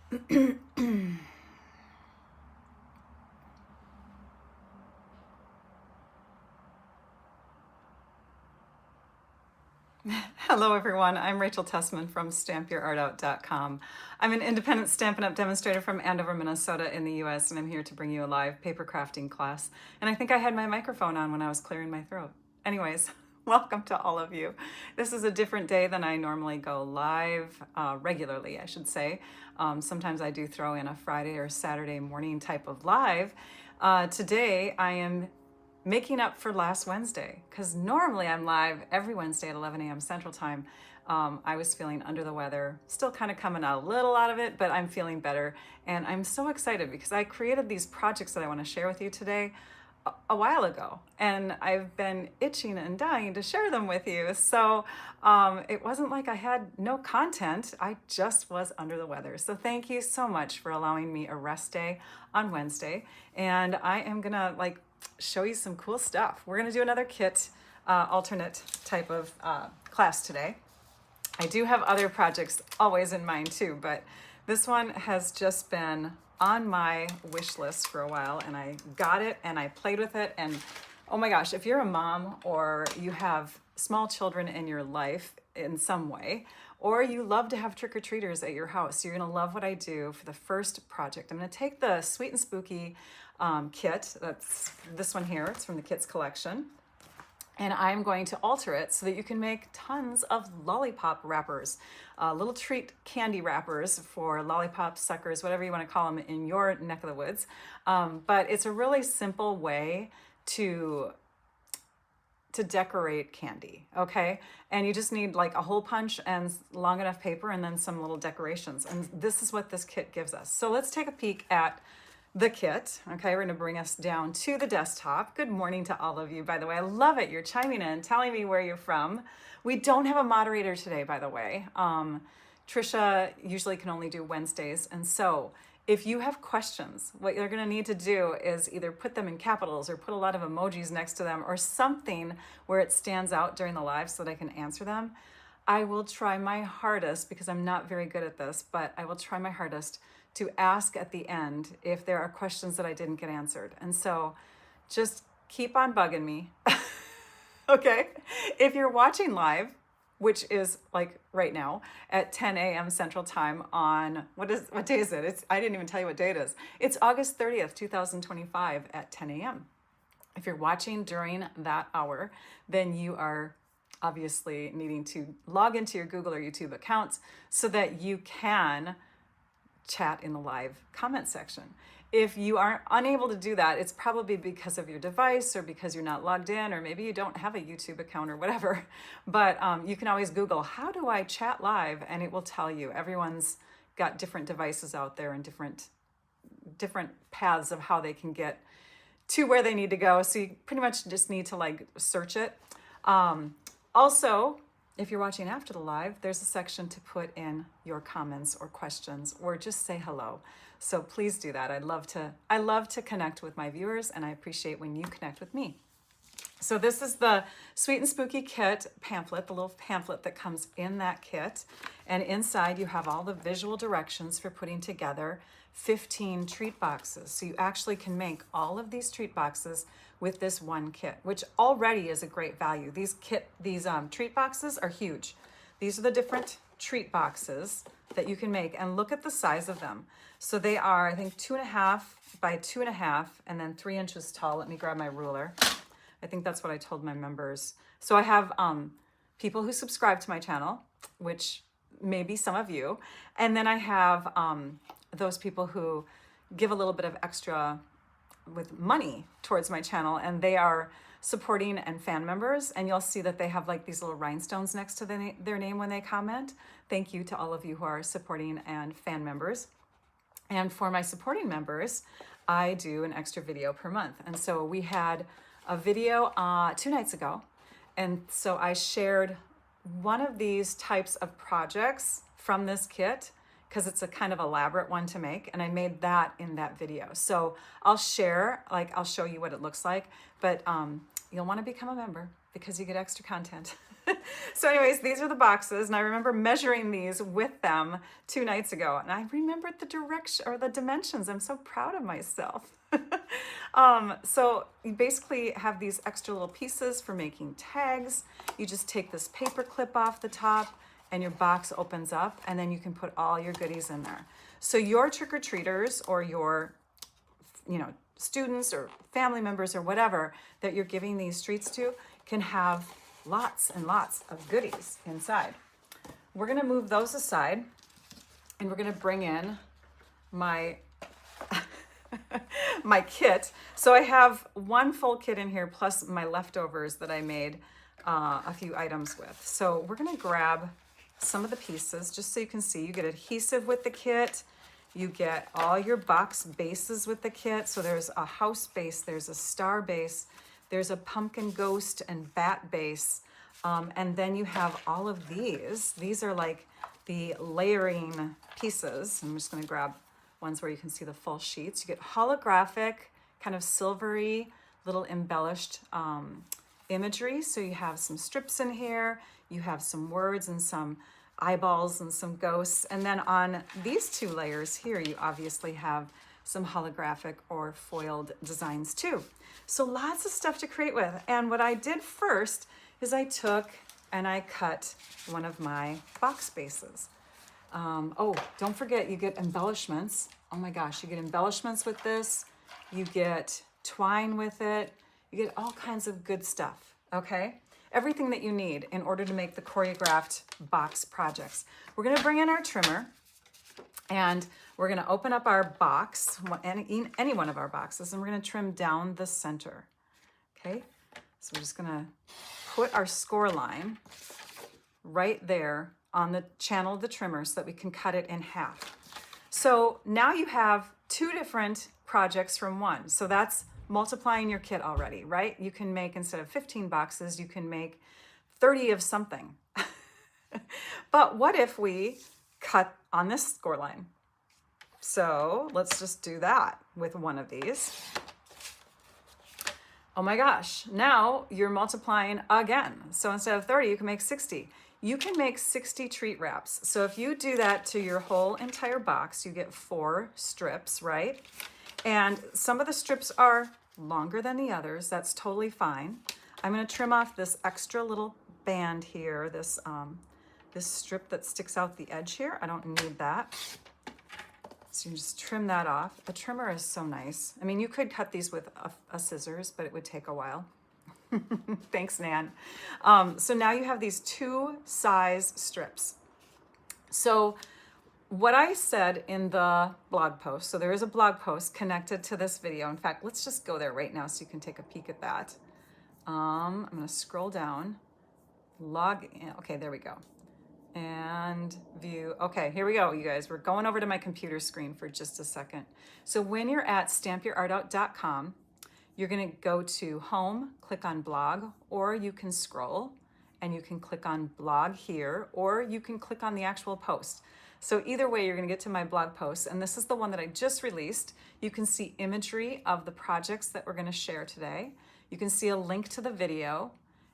Hello, everyone. I'm Rachel Tessman from StampYourArtOut.com. I'm an independent Stampin' Up! Demonstrator from Andover, Minnesota in the US, and I'm here to bring you a live paper crafting class. And I think I had my microphone on when I was clearing my throat. Anyways, welcome to all of you. This is a different day than I normally go live, regularly, I should say. Sometimes I do throw in a Friday or Saturday morning type of live. Today, I am making up for last Wednesday, because normally I'm live every Wednesday at 11 a.m. Central Time. I was feeling under the weather, still kind of coming out a little out of it, but I'm feeling better. And I'm so excited because I created these projects that I want to share with you today a while ago, and I've been itching and dying to share them with you. So it wasn't like I had no content, I just was under the weather. So thank you so much for allowing me a rest day on Wednesday. And I am gonna show you some cool stuff. We're gonna do another kit, alternate type of class today. I do have other projects always in mind too, but this one has just been on my wish list for a while, and I got it and I played with it, and oh my gosh, if you're a mom or you have small children in your life in some way, or you love to have trick-or-treaters at your house, you're gonna love what I do for the first project. I'm gonna take the Sweet and Spooky kit, that's this one here, it's from the Kits collection, and I'm going to alter it so that you can make tons of lollipop wrappers, little treat candy wrappers for lollipops, suckers, whatever you want to call them in your neck of the woods. But it's a really simple way to decorate candy, okay? And you just need like a hole punch and long enough paper and then some little decorations. And this is what this kit gives us. So let's take a peek at the kit. Okay, we're gonna bring us down to the desktop. Good morning to all of you, by the way. I love it. You're chiming in, telling me where you're from. We don't have a moderator today, by the way. Trisha usually can only do Wednesdays. And so if you have questions, what you're gonna need to do is either put them in capitals or put a lot of emojis next to them or something where it stands out during the live so that I can answer them. I will try my hardest, because I'm not very good at this, but I will try my hardest to ask at the end if there are questions that I didn't get answered. And so just keep on bugging me, okay? If you're watching live, which is like right now at 10 a.m. Central Time on, what day is it? I didn't even tell you what day it is. It's August 30th, 2025 at 10 a.m. If you're watching during that hour, then you are obviously needing to log into your Google or YouTube accounts so that you can chat in the live comment section. If you are unable to do that, it's probably because of your device or because you're not logged in, or maybe you don't have a YouTube account or whatever. But you can always Google, how do I chat live? And it will tell you. Everyone's got different devices out there and different paths of how they can get to where they need to go. So you pretty much just need to search it. Also, if you're watching after the live, there's a section to put in your comments or questions or just say hello. So please do that. I love to connect with my viewers, and I appreciate when you connect with me. So this is the Sweet and Spooky Kit pamphlet, the little pamphlet that comes in that kit. And inside you have all the visual directions for putting together 15 treat boxes. So you actually can make all of these treat boxes with this one kit, which already is a great value. These treat boxes are huge. These are the different treat boxes that you can make, and look at the size of them. So they are, I think, 2.5 by 2.5, and then 3 inches tall. Let me grab my ruler. I think that's what I told my members. So I have people who subscribe to my channel, which may be some of you, and then I have those people who give a little bit of extra with money towards my channel, and they are supporting and fan members, and you'll see that they have like these little rhinestones next to their name when they comment. Thank you to all of you who are supporting and fan members. And for my supporting members, I do an extra video per month. And so we had a video 2 nights ago, and so I shared one of these types of projects from this kit because it's a kind of elaborate one to make, and I made that in that video. So I'll share, I'll show you what it looks like, but you'll want to become a member because you get extra content. So anyways, these are the boxes, and I remember measuring these with them 2 nights ago, and I remembered the direction or the dimensions. I'm so proud of myself. So you basically have these extra little pieces for making tags. You just take this paper clip off the top and your box opens up, and then you can put all your goodies in there. So your trick-or-treaters or your, students or family members or whatever that you're giving these treats to can have lots and lots of goodies inside. We're gonna move those aside, and we're gonna bring in my my kit. So I have one full kit in here plus my leftovers that I made a few items with. So we're gonna grab some of the pieces just so you can see. You get adhesive with the kit. You get all your box bases with the kit. So there's a house base, there's a star base, there's a pumpkin ghost and bat base. And then you have all of these. These are like the layering pieces. I'm just gonna grab ones where you can see the full sheets. You get holographic, kind of silvery, little embellished imagery. So you have some strips in here, you have some words and some eyeballs and some ghosts. And then on these 2 layers here, you obviously have some holographic or foiled designs too. So lots of stuff to create with. And what I did first is I took and I cut one of my box bases. Oh, don't forget, you get embellishments. Oh my gosh, you get embellishments with this. You get twine with it. You get all kinds of good stuff, okay? Everything that you need in order to make the choreographed box projects. We're gonna bring in our trimmer, and we're gonna open up our box, any one of our boxes, and we're gonna trim down the center, okay? So we're just gonna put our score line right there on the channel of the trimmer so that we can cut it in half. So now you have 2 different projects from one. So that's multiplying your kit already, right? You can make, instead of 15 boxes, you can make 30 of something. But what if we cut on this score line? So let's just do that with one of these. Oh my gosh, now you're multiplying again. So instead of 30, you can make 60. You can make 60 treat wraps. So if you do that to your whole entire box, you get 4 strips, right? And some of the strips are longer than the others. That's totally fine. I'm gonna trim off this extra little band here, this strip that sticks out the edge here. I don't need that. So you just trim that off. A trimmer is so nice. I mean, you could cut these with a scissors, but it would take a while. Thanks, Nan. So now you have these 2 size strips. So what I said in the blog post, so there is a blog post connected to this video. In fact, let's just go there right now so you can take a peek at that. I'm gonna scroll down, log in. Okay, there we go. And view. Okay, here we go, you guys. We're going over to my computer screen for just a second. So when you're at stampyourartout.com, you're gonna go to home, click on blog, or you can scroll and you can click on blog here, or you can click on the actual post. So either way, you're gonna get to my blog post, and this is the one that I just released. You can see imagery of the projects that we're gonna share today. You can see a link to the video,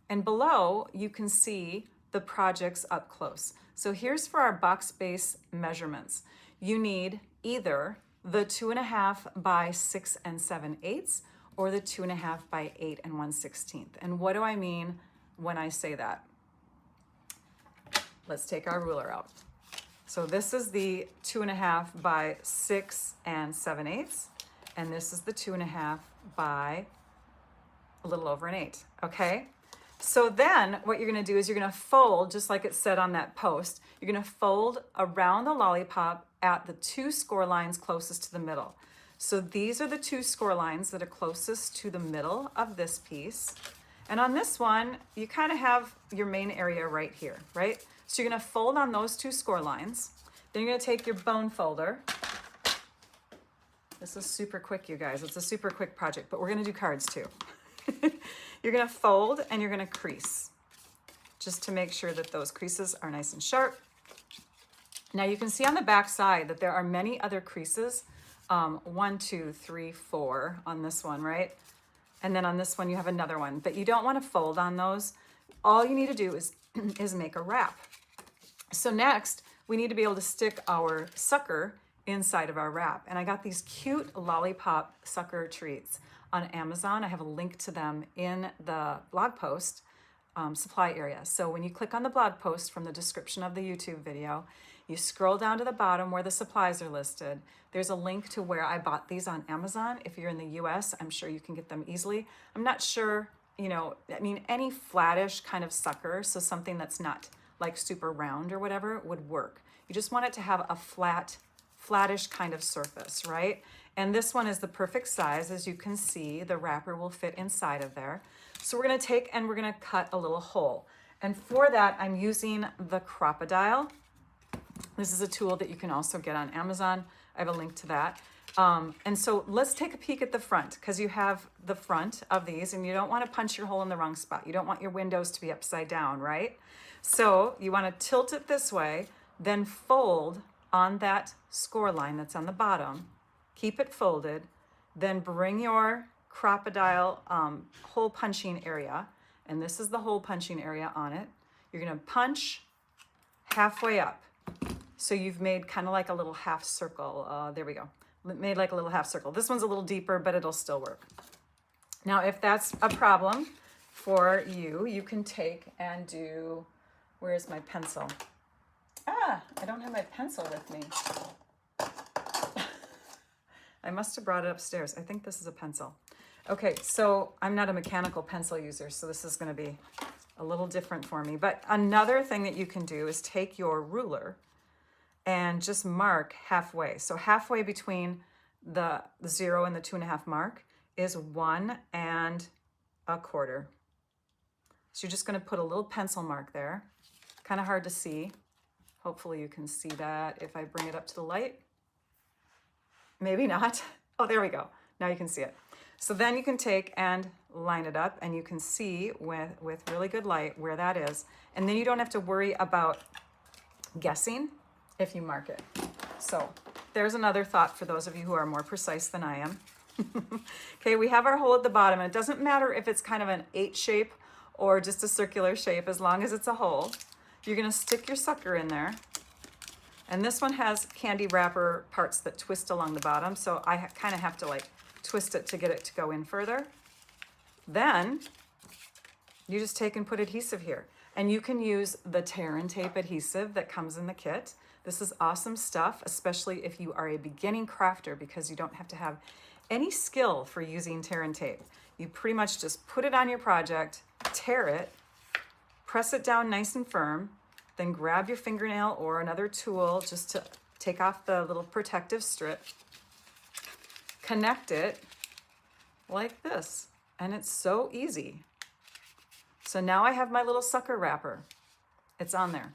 and below you can see the projects up close. So here's for our box base measurements. You need either the 2.5 by 6 7/8 or the 2.5 by 8 1/16. And what do I mean when I say that? Let's take our ruler out. So this is the 2.5 by 6 7/8, and this is the 2.5 by a little over an 8, okay? So then what you're gonna do is you're gonna fold, just like it said on that post, you're gonna fold around the lollipop at the 2 score lines closest to the middle. So these are the 2 score lines that are closest to the middle of this piece. And on this one, you kind of have your main area right here, right? So you're gonna fold on those 2 score lines. Then you're gonna take your bone folder. This is super quick, you guys. It's a super quick project, but we're gonna do cards too. You're gonna fold and you're gonna crease, just to make sure that those creases are nice and sharp. Now you can see on the back side that there are many other creases, 1, 2, 3, 4 on this one, right? And then on this one, you have another one, but you don't want to fold on those. All you need to do is make a wrap. So next, we need to be able to stick our sucker inside of our wrap. And I got these cute lollipop sucker treats on Amazon. I have a link to them in the blog post supply area. So when you click on the blog post from the description of the YouTube video, you scroll down to the bottom where the supplies are listed. There's a link to where I bought these on Amazon. If you're in the US, I'm sure you can get them easily. I'm not sure, you know, I mean, any flattish kind of sucker, so something that's not like super round or whatever, would work. You just want it to have a flattish kind of surface, right? And this one is the perfect size. As you can see, the wrapper will fit inside of there. So we're gonna take and we're gonna cut a little hole. And for that, I'm using the Crop-A-Dile. This is a tool that you can also get on Amazon. I have a link to that. And so let's take a peek at the front, because you have the front of these and you don't want to punch your hole in the wrong spot. You don't want your windows to be upside down, right? So you want to tilt it this way, then fold on that score line that's on the bottom. Keep it folded, then bring your Crop-A-Dile hole punching area, and this is the hole punching area on it. You're going to punch halfway up. So you've made kind of like a little half circle. There we go. Made like a little half circle. This one's a little deeper, but it'll still work. Now, if that's a problem for you, you can take and do, where's my pencil? I don't have my pencil with me. I must have brought it upstairs. I think this is a pencil. Okay, so I'm not a mechanical pencil user, so this is going to be a little different for me. But another thing that you can do is take your ruler and just mark halfway. So halfway between the 0 and the 2.5 mark is 1 1/4. So you're just going to put a little pencil mark there. Kind of hard to see. Hopefully you can see that if I bring it up to the light. Maybe not. Oh, there we go. Now you can see it. So then you can take and line it up, and you can see with really good light where that is. And then you don't have to worry about guessing if you mark it. So there's another thought for those of you who are more precise than I am. Okay, we have our hole at the bottom, and it doesn't matter if it's kind of an 8 shape or just a circular shape, as long as it's a hole. You're gonna stick your sucker in there. And this one has candy wrapper parts that twist along the bottom, so I kind of have to like twist it to get it to go in further. Then you just take and put adhesive here. And you can use the tear and tape adhesive that comes in the kit. This is awesome stuff, especially if you are a beginning crafter, because you don't have to have any skill for using tear and tape. You pretty much just put it on your project, tear it, press it down nice and firm, then grab your fingernail or another tool just to take off the little protective strip, connect it like this, and it's so easy. So now I have my little sucker wrapper. It's on there.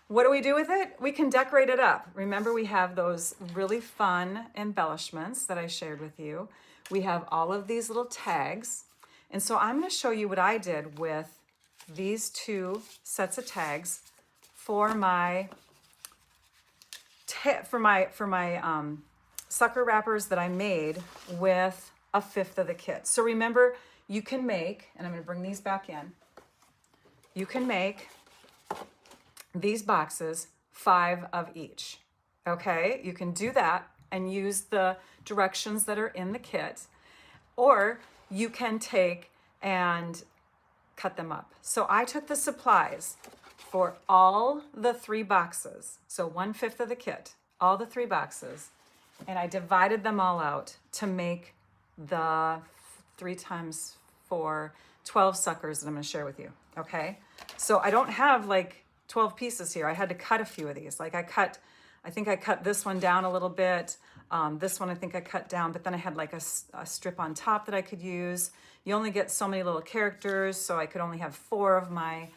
What do we do with it? We can decorate it up. Remember, we have those really fun embellishments that I shared with you. We have all of these little tags. And so I'm going to show you what I did with these 2 sets of tags for my sucker wrappers that I made with 1/5 of the kit. So remember, you can make, and I'm going to bring these back in, you can make these boxes 5 of each. Okay, you can do that and use the directions that are in the kit, or you can take and cut them up. So I took the supplies for all the 3 boxes, so 1/5 of the kit, all the 3 boxes, and I divided them all out to make the 3 times 4, 12 suckers that I'm going to share with you. Okay, so I don't have like 12 pieces here. I had to cut a few of these. Like I think I cut this one down a little bit. This one I think I cut down, but then I had like a strip on top that I could use. You only get so many little characters, so I could only have 4 of my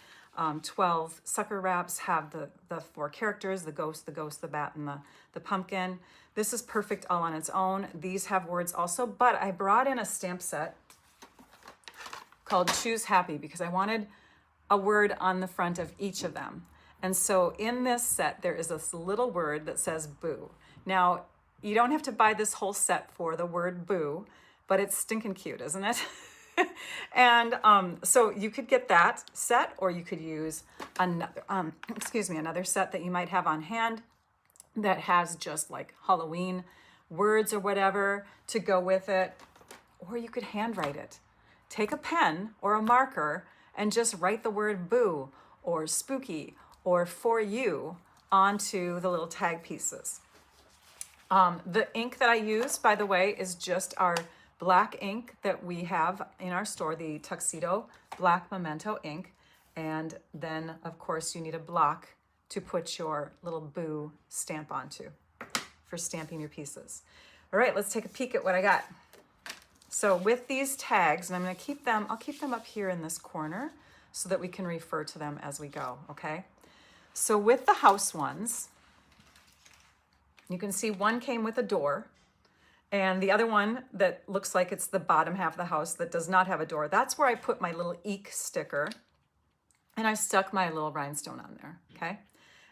12 sucker wraps have the 4 characters, the ghost, the bat, and the pumpkin. This is perfect all on its own. These have words also, but I brought in a stamp set called Choose Happy because I wanted a word on the front of each of them. And so in this set, there is this little word that says boo. Now, you don't have to buy this whole set for the word boo, but it's stinking cute, isn't it? And so you could get that set, or you could use another, excuse me, another set that you might have on hand that has just like Halloween words or whatever to go with it. Or you could handwrite it. Take a pen or a marker and just write the word boo or spooky or for you onto the little tag pieces. The ink that I use, by the way, is just our black ink that we have in our store, the Tuxedo Black Memento ink. And then, of course, you need a block to put your little boo stamp onto for stamping your pieces. All right, let's take a peek at what I got. So with these tags, and I'm going to keep them, I'll keep them up here in this corner so that we can refer to them as we go, okay? So with the house ones, you can see one came with a door, and the other one that looks like it's the bottom half of the house that does not have a door, that's where I put my little eek sticker, and I stuck my little rhinestone on there, okay?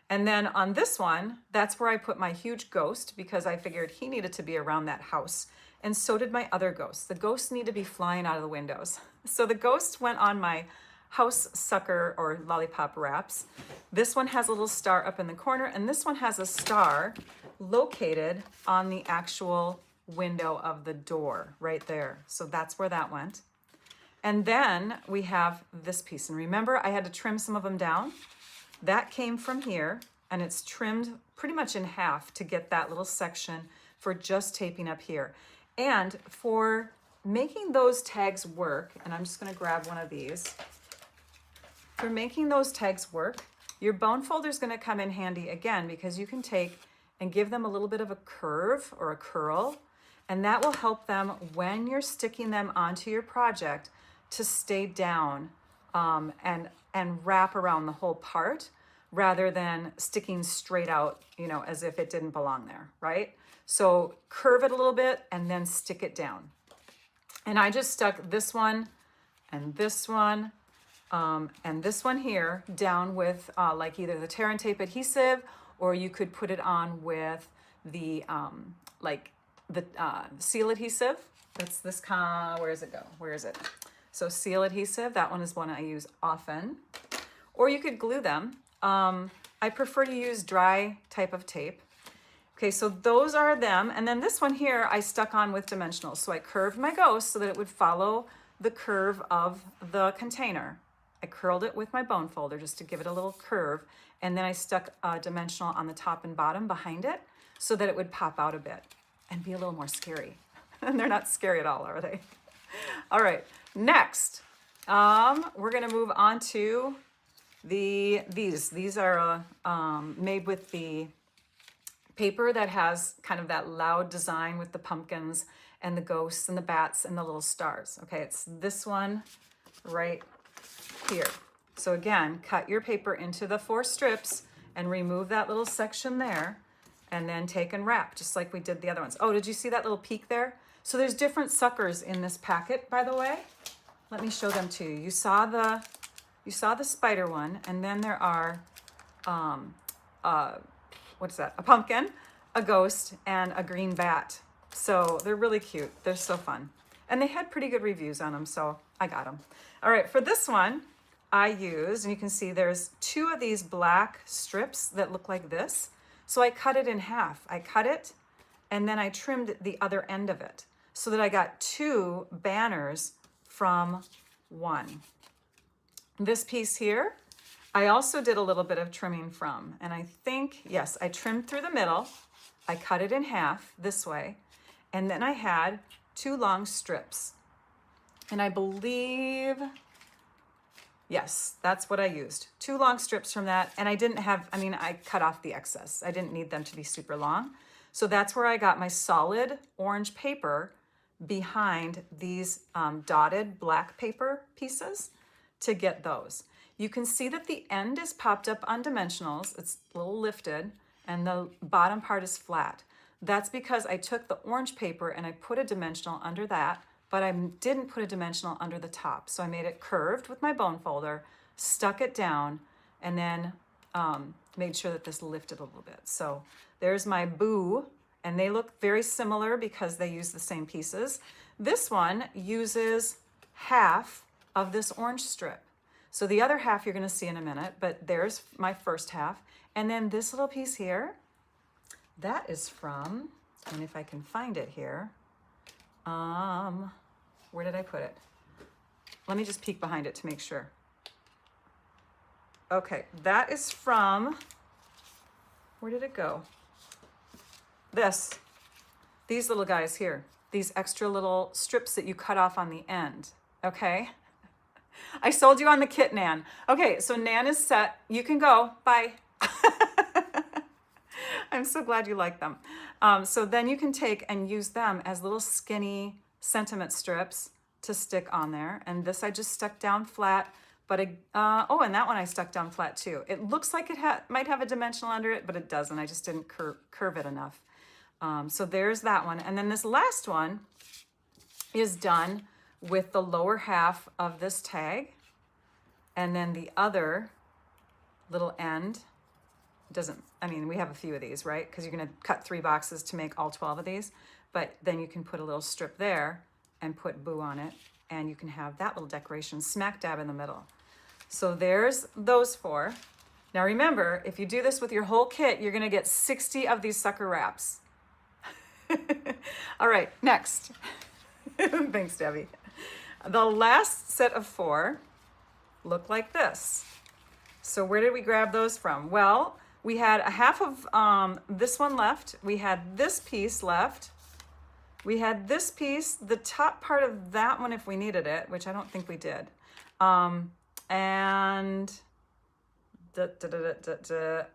And then on this one, that's where I put my huge ghost, because I figured he needed to be around that house. And so did my other ghosts. The ghosts need to be flying out of the windows. So the ghost went on my house sucker or lollipop wraps. This one has a little star up in the corner, and this one has a star located on the actual window of the door right there. So that's where that went. And then we have this piece. And remember, I had to trim some of them down. That came from here, and it's trimmed pretty much in half to get that little section for just taping up here. And for making those tags work, and I'm just going to grab one of these. For making those tags work, your bone folder is going to come in handy again, because you can take and give them a little bit of a curve or a curl, and that will help them when you're sticking them onto your project to stay down and wrap around the whole part rather than sticking straight out, you know, as if it didn't belong there, right? So curve it a little bit and then stick it down. And I just stuck this one and this one and this one here down with like either the tear and tape adhesive, or you could put it on with the seal adhesive. That's this where does it go? Where is it? So seal adhesive, that one is one I use often. Or you could glue them. I prefer to use dry type of tape. Okay, so those are them. And then this one here, I stuck on with dimensionals. So I curved my ghost so that it would follow the curve of the container. I curled it with my bone folder just to give it a little curve. And then I stuck a dimensional on the top and bottom behind it so that it would pop out a bit and be a little more scary. And they're not scary at all, are they? All right, next, we're gonna move on to these. These are made with the paper that has kind of that loud design with the pumpkins and the ghosts and the bats and the little stars. Okay, it's this one right here. So again, cut your paper into the 4 strips and remove that little section there, and then take and wrap just like we did the other ones. Oh, did you see that little peak there? So there's different suckers in this packet, by the way. Let me show them to you. You saw the spider one, and then there are what's that? A pumpkin, a ghost, and a green bat. So they're really cute. They're so fun. And they had pretty good reviews on them, so I got them. All right, for this one, I used, and you can see there's 2 of these black strips that look like this. So I cut it in half. I cut it, and then I trimmed the other end of it so that I got 2 banners from one. This piece here, I also did a little bit of trimming from, and I think, yes, I trimmed through the middle. I cut it in half this way, and then I had 2 long strips. And I believe, yes, that's what I used. 2 long strips from that, and I didn't have, I cut off the excess. I didn't need them to be super long. So that's where I got my solid orange paper behind these dotted black paper pieces to get those. You can see that the end is popped up on dimensionals. It's a little lifted, and the bottom part is flat. That's because I took the orange paper and I put a dimensional under that, but I didn't put a dimensional under the top. So I made it curved with my bone folder, stuck it down, and then made sure that this lifted a little bit. So there's my boo, and they look very similar because they use the same pieces. This one uses half of this orange strip. So the other half you're going to see in a minute, but there's my first half. And then this little piece here, that is from, and if I can find it here, where did I put it? Let me just peek behind it to make sure. Okay, that is from, where did it go? These little guys here, these extra little strips that you cut off on the end, okay? I sold you on the kit, Nan. Okay, so Nan is set. You can go, bye. I'm so glad you like them. So then you can take and use them as little skinny sentiment strips to stick on there. And this I just stuck down flat, but oh, and that one I stuck down flat too. It looks like it might have a dimensional under it, but it doesn't. I just didn't curve it enough. So there's that one. And then this last one is done with the lower half of this tag. And then the other little end doesn't, I mean, we have a few of these, right? Because you're going to cut 3 boxes to make all 12 of these. But then you can put a little strip there and put Boo on it. And you can have that little decoration smack dab in the middle. So there's those 4. Now remember, if you do this with your whole kit, you're going to get 60 of these sucker wraps. All right, next. Thanks, Debbie. The last set of 4 look like this. So where did we grab those from? Well, we had a half of this one left. We had this piece left. We had this piece, the top part of that one if we needed it, which I don't think we did. And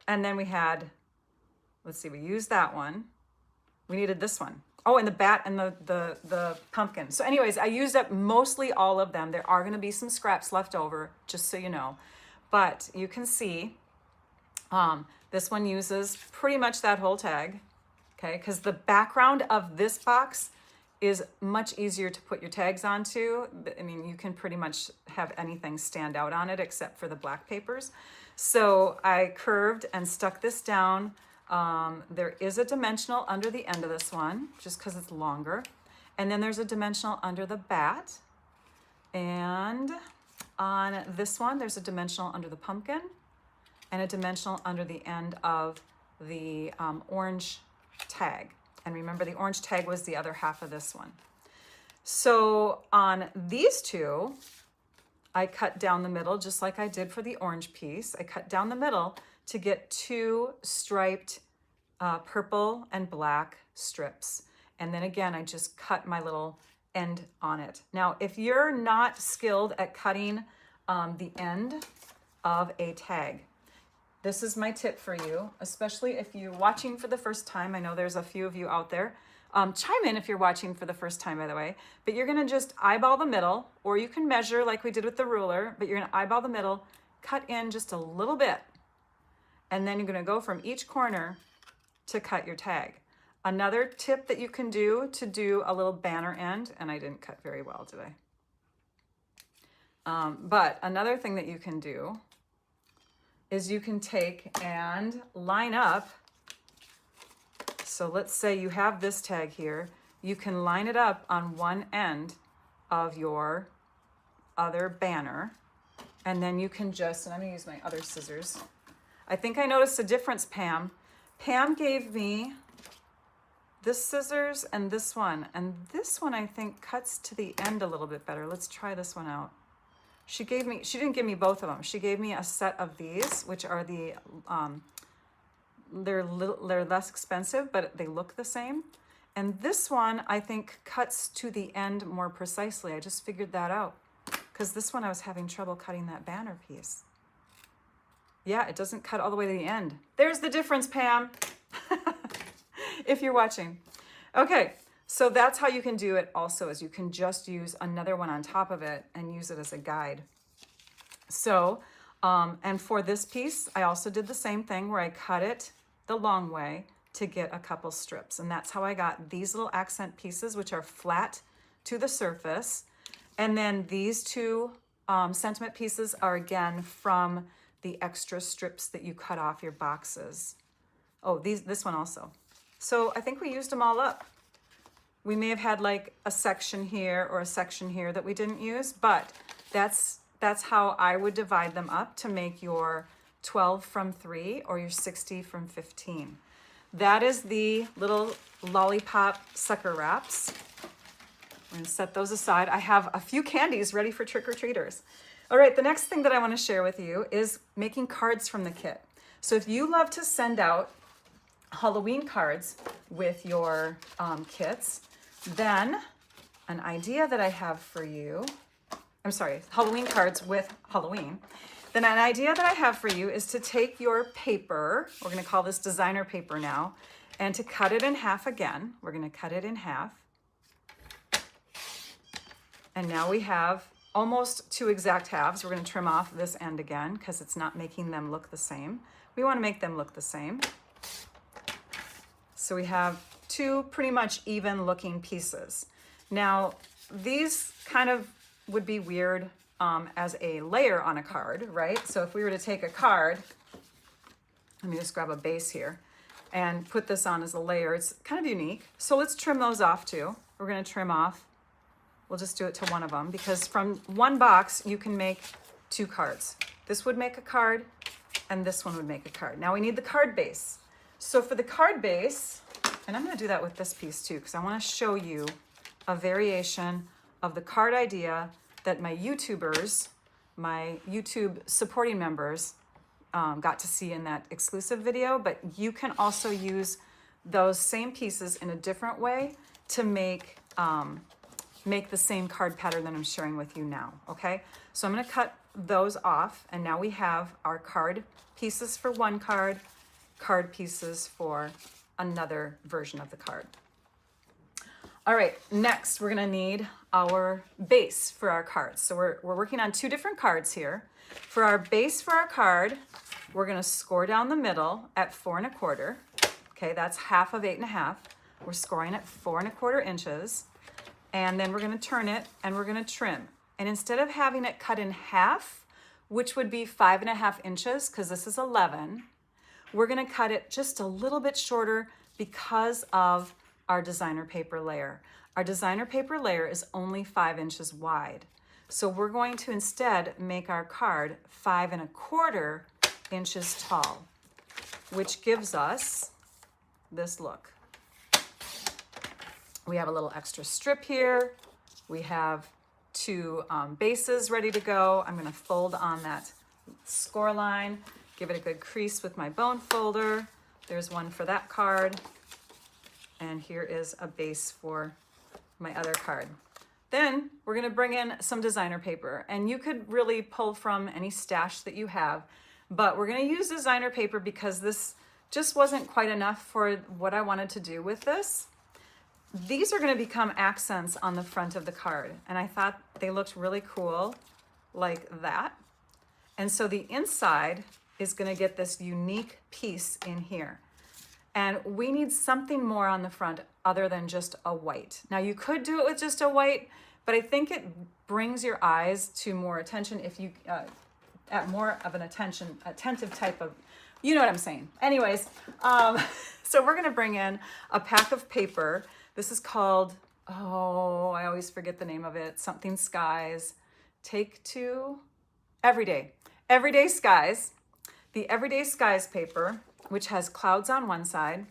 then we had, let's see, we used that one. We needed this one. Oh, and the bat and the pumpkin. So anyways, I used up mostly all of them. There are going to be some scraps left over, just so you know. But you can see this one uses pretty much that whole tag, okay? Because the background of this box is much easier to put your tags onto. I mean, you can pretty much have anything stand out on it except for the black papers. So I curved and stuck this down. There is a dimensional under the end of this one, just because it's longer. And then there's a dimensional under the bat. And on this one, there's a dimensional under the pumpkin and a dimensional under the end of the orange tag. And remember, the orange tag was the other half of this one. So on these 2, I cut down the middle, just like I did for the orange piece. I cut down the middle to get 2 striped purple and black strips. And then again, I just cut my little end on it. Now, if you're not skilled at cutting the end of a tag, this is my tip for you, especially if you're watching for the first time. I know there's a few of you out there. Chime in if you're watching for the first time, by the way. But you're going to just eyeball the middle, or you can measure like we did with the ruler, but you're going to eyeball the middle, cut in just a little bit, and then you're going to go from each corner to cut your tag. Another tip that you can do to do a little banner end, and I didn't cut very well today. But another thing that you can do is you can take and line up. So let's say you have this tag here. You can line it up on one end of your other banner. And then you can just, and I'm gonna use my other scissors. I think I noticed a difference, Pam. Pam gave me this scissors and this one. And this one I think cuts to the end a little bit better. Let's try this one out. She didn't give me both of them. She gave me a set of these, which are the, they're less expensive, but they look the same. And this one, I think, cuts to the end more precisely. I just figured that out, because this one I was having trouble cutting that banner piece. Yeah, it doesn't cut all the way to the end. There's the difference, Pam, if you're watching. Okay. So that's how you can do it also, is you can just use another one on top of it and use it as a guide. So, and for this piece, I also did the same thing where I cut it the long way to get a couple strips. And that's how I got these little accent pieces, which are flat to the surface. And then these 2 sentiment pieces are again from the extra strips that you cut off your boxes. Oh, this one also. So I think we used them all up. We may have had like a section here or a section here that we didn't use, but that's how I would divide them up to make your 12 from 3 or your 60 from 15. That is the little lollipop sucker wraps. We're gonna set those aside. I have a few candies ready for trick-or-treaters. All right, the next thing that I wanna share with you is making cards from the kit. So if you love to send out Halloween cards with your kits, then an idea that I have for you, Halloween cards with Halloween, then an idea that I have for you is to take your paper, we're gonna call this designer paper now, and to cut it in half again. We're gonna cut it in half. And now we have almost 2 exact halves. We're gonna trim off this end again because it's not making them look the same. We wanna make them look the same. So we have 2 pretty much even looking pieces. Now, these kind of would be weird as a layer on a card, right? So if we were to take a card, let me just grab a base here and put this on as a layer, it's kind of unique. So let's trim those off too. We're gonna trim off, we'll just do it to one of them because from one box, you can make 2 cards. This would make a card and this one would make a card. Now we need the card base. So for the card base, and I'm gonna do that with this piece too, because I wanna show you a variation of the card idea that my YouTubers, my YouTube supporting members got to see in that exclusive video, but you can also use those same pieces in a different way to make the same card pattern that I'm sharing with you now, okay? So I'm gonna cut those off, and now we have our card pieces for one card pieces for another version of the card. All right, next we're gonna need our base for our cards. So we're working on 2 different cards here. For our base for our card, we're gonna score down the middle at 4 1/4. Okay, that's half of 8 1/2. We're scoring at 4 1/4 inches. And then we're gonna turn it and we're gonna trim. And instead of having it cut in half, which would be 5 1/2 inches, because this is 11, we're gonna cut it just a little bit shorter because of our designer paper layer. Our designer paper layer is only 5 inches wide. So we're going to instead make our card 5 1/4 inches tall, which gives us this look. We have a little extra strip here. We have 2 bases ready to go. I'm gonna fold on that score line, give it a good crease with my bone folder. There's one for that card. And here is a base for my other card. Then we're gonna bring in some designer paper, and you could really pull from any stash that you have, but we're gonna use designer paper because this just wasn't quite enough for what I wanted to do with this. These are gonna become accents on the front of the card, and I thought they looked really cool like that. And so the inside is gonna get this unique piece in here. And we need something more on the front other than just a white. Now you could do it with just a white, but I think it brings your eyes to more attention if you, at more of an attentive type of, you know what I'm saying. Anyways, so we're gonna bring in a pack of paper. This is called, oh, I always forget the name of it, something Skies. Take 2, Everyday Skies. The Everyday Skies paper, which has clouds on one side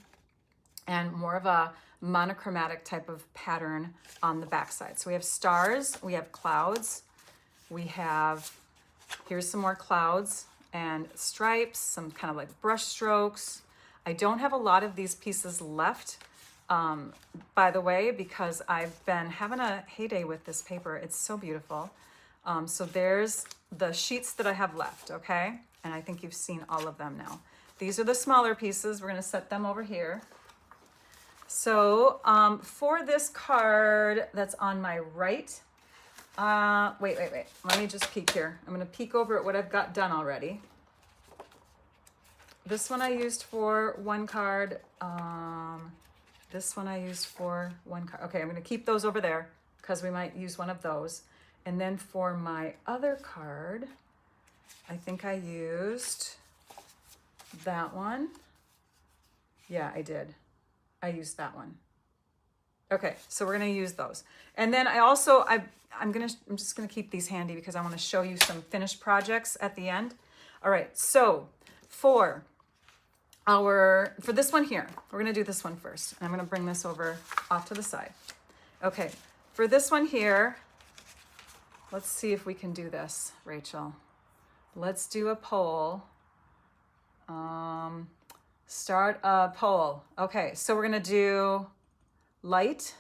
and more of a monochromatic type of pattern on the back side. So we have stars, we have clouds, we have, here's some more clouds and stripes, some kind of like brush strokes. I don't have a lot of these pieces left, by the way, because I've been having a heyday with this paper. It's so beautiful. So there's the sheets that I have left, okay? And I think you've seen all of them now. These are the smaller pieces. We're gonna set them over here. So for this card that's on my right, wait. Let me just peek here. I'm gonna peek over at what I've got done already. This one I used for one card. This one I used for one card. Okay, I'm gonna keep those over there because we might use one of those. And then for my other card, I think I used that one. Yeah, I did. I used that one. Okay, so we're gonna use those. And then I'm just gonna keep these handy because I wanna show you some finished projects at the end. All right, so for this one here, we're gonna do this one first. And I'm gonna bring this over off to the side. Okay, for this one here, let's see if we can do this, Rachel. Let's do a poll. Start a poll. Okay, so we're gonna do light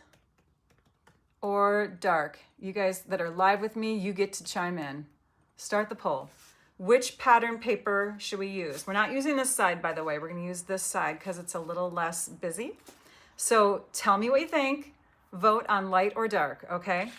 or dark. You guys that are live with me, you get to chime in. Start the poll. Which pattern paper should we use? We're not using this side, by the way. We're gonna use this side because it's a little less busy. So tell me what you think. Vote on light or dark, okay?